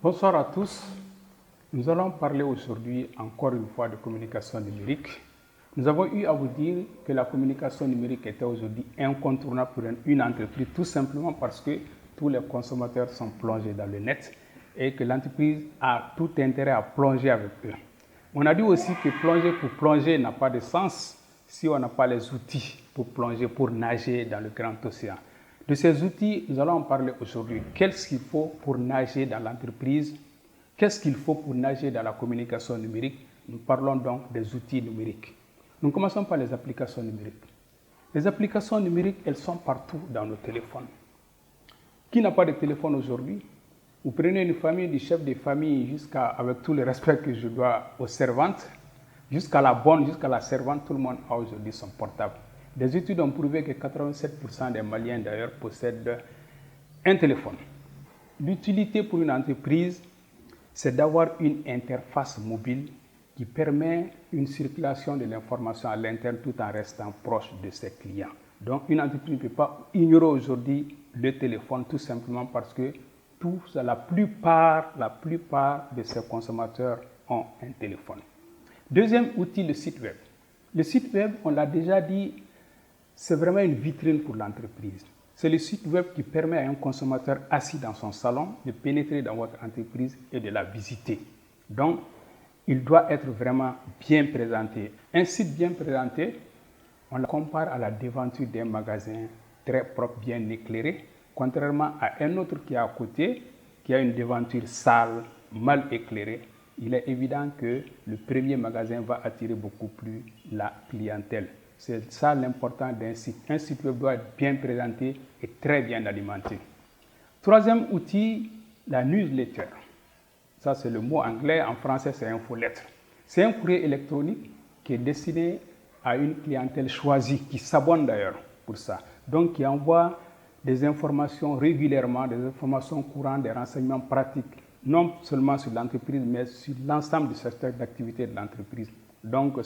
Bonsoir à tous. Nous allons parler aujourd'hui encore une fois de communication numérique. Nous avons eu à vous dire que la communication numérique était aujourd'hui incontournable pour une entreprise, tout simplement parce que tous les consommateurs sont plongés dans le net et que l'entreprise a tout intérêt à plonger avec eux. On a dit aussi que plonger pour plonger n'a pas de sens si on n'a pas les outils pour plonger, pour nager dans le grand océan. De ces outils, nous allons en parler aujourd'hui. Qu'est-ce qu'il faut pour nager dans l'entreprise? Qu'est-ce qu'il faut pour nager dans la communication numérique? Nous parlons donc des outils numériques. Nous commençons par les applications numériques. Les applications numériques, elles sont partout dans nos téléphones. Qui n'a pas de téléphone aujourd'hui? Vous prenez une famille, du chef de famille jusqu'à, avec tout le respect que je dois aux servantes, jusqu'à la bonne, jusqu'à la servante, tout le monde a aujourd'hui son portable. Des études ont prouvé que 87% des Maliens d'ailleurs possèdent un téléphone. L'utilité pour une entreprise, c'est d'avoir une interface mobile qui permet une circulation de l'information à l'interne tout en restant proche de ses clients. Donc une entreprise ne peut pas ignorer aujourd'hui le téléphone tout simplement parce que la plupart de ses consommateurs ont un téléphone. Deuxième outil, le site web. Le site web, on l'a déjà dit, c'est vraiment une vitrine pour l'entreprise. C'est le site web qui permet à un consommateur assis dans son salon de pénétrer dans votre entreprise et de la visiter. Donc, il doit être vraiment bien présenté. Un site bien présenté, on le compare à la devanture d'un magasin très propre, bien éclairé, contrairement à un autre qui est à côté, qui a une devanture sale, mal éclairée. Il est évident que le premier magasin va attirer beaucoup plus la clientèle. C'est ça l'important d'un site. Un site web doit être bien présenté et très bien alimenté. Troisième outil, la newsletter. Ça, c'est le mot anglais. En français, c'est infolettre. C'est un courrier électronique qui est destiné à une clientèle choisie, qui s'abonne d'ailleurs pour ça. Donc, qui envoie des informations régulièrement, des informations courantes, des renseignements pratiques, non seulement sur l'entreprise, mais sur l'ensemble du secteur d'activité de l'entreprise. Donc,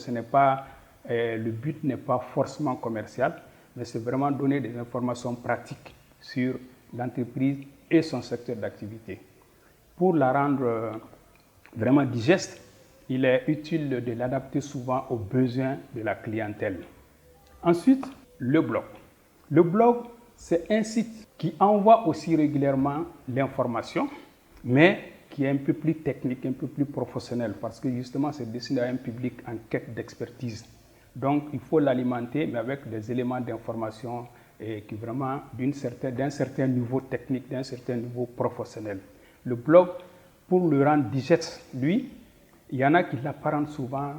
le but n'est pas forcément commercial, mais c'est vraiment donner des informations pratiques sur l'entreprise et son secteur d'activité. Pour la rendre vraiment digeste, il est utile de l'adapter souvent aux besoins de la clientèle. Ensuite, le blog. Le blog, c'est un site qui envoie aussi régulièrement l'information, mais qui est un peu plus technique, un peu plus professionnel, parce que justement, c'est destiné à un public en quête d'expertise. Donc, il faut l'alimenter, mais avec des éléments d'information qui vraiment d'un certain niveau technique, d'un certain niveau professionnel. Le blog, pour le rendre digeste, lui, il y en a qui l'apparentent souvent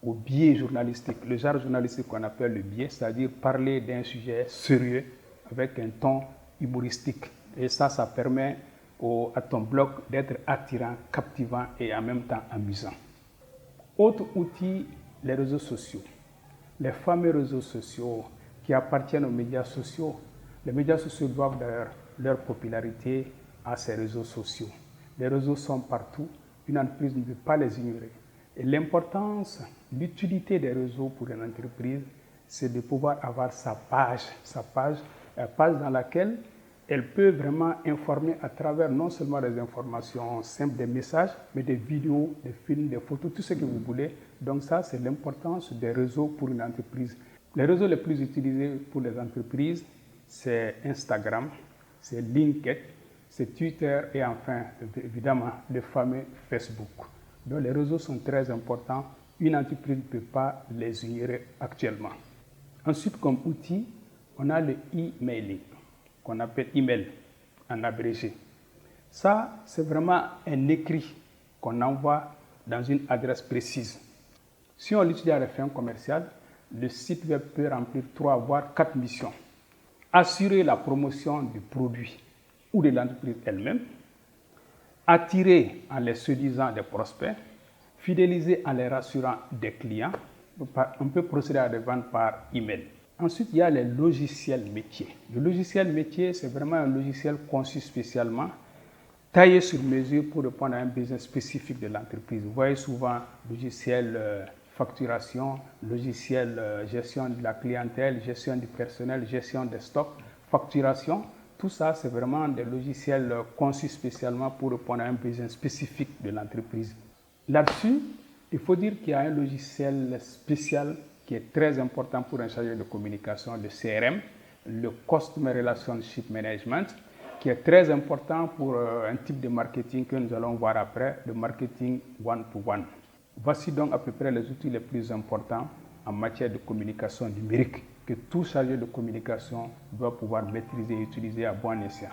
au biais journalistique, le genre journalistique qu'on appelle le biais, c'est-à-dire parler d'un sujet sérieux avec un ton humoristique. Et ça permet à ton blog d'être attirant, captivant et en même temps amusant. Autre outil, les réseaux sociaux. Les fameux réseaux sociaux qui appartiennent aux médias sociaux. Les médias sociaux doivent d'ailleurs leur popularité à ces réseaux sociaux. Les réseaux sont partout, une entreprise ne peut pas les ignorer. Et l'importance, l'utilité des réseaux pour une entreprise, c'est de pouvoir avoir sa page dans laquelle elle peut vraiment informer à travers non seulement des informations simples, des messages, mais des vidéos, des films, des photos, tout ce que vous voulez. Donc ça, c'est l'importance des réseaux pour une entreprise. Les réseaux les plus utilisés pour les entreprises, c'est Instagram, c'est LinkedIn, c'est Twitter et enfin, évidemment, le fameux Facebook. Donc les réseaux sont très importants. Une entreprise ne peut pas les ignorer actuellement. Ensuite, comme outil, on a le e-mailing, qu'on appelle email en abrégé. Ça, c'est vraiment un écrit qu'on envoie dans une adresse précise. Si on l'utilise à des fins commerciales, le site web peut remplir 3 voire 4 missions. Assurer la promotion du produit ou de l'entreprise elle-même, attirer en les séduisant des prospects, fidéliser en les rassurant des clients. On peut procéder à des ventes par email. Ensuite, il y a les logiciels métiers. Le logiciel métier, c'est vraiment un logiciel conçu spécialement, taillé sur mesure pour répondre à un besoin spécifique de l'entreprise. Vous voyez souvent logiciel facturation, logiciel gestion de la clientèle, gestion du personnel, gestion des stocks, facturation. tout ça, c'est vraiment des logiciels conçus spécialement pour répondre à un besoin spécifique de l'entreprise. Là-dessus, il faut dire qu'il y a un logiciel spécial qui est très important pour un chargé de communication, le CRM, le Customer Relationship Management, qui est très important pour un type de marketing que nous allons voir après, le marketing one-to-one. Voici donc à peu près les outils les plus importants en matière de communication numérique que tout chargé de communication doit pouvoir maîtriser et utiliser à bon escient.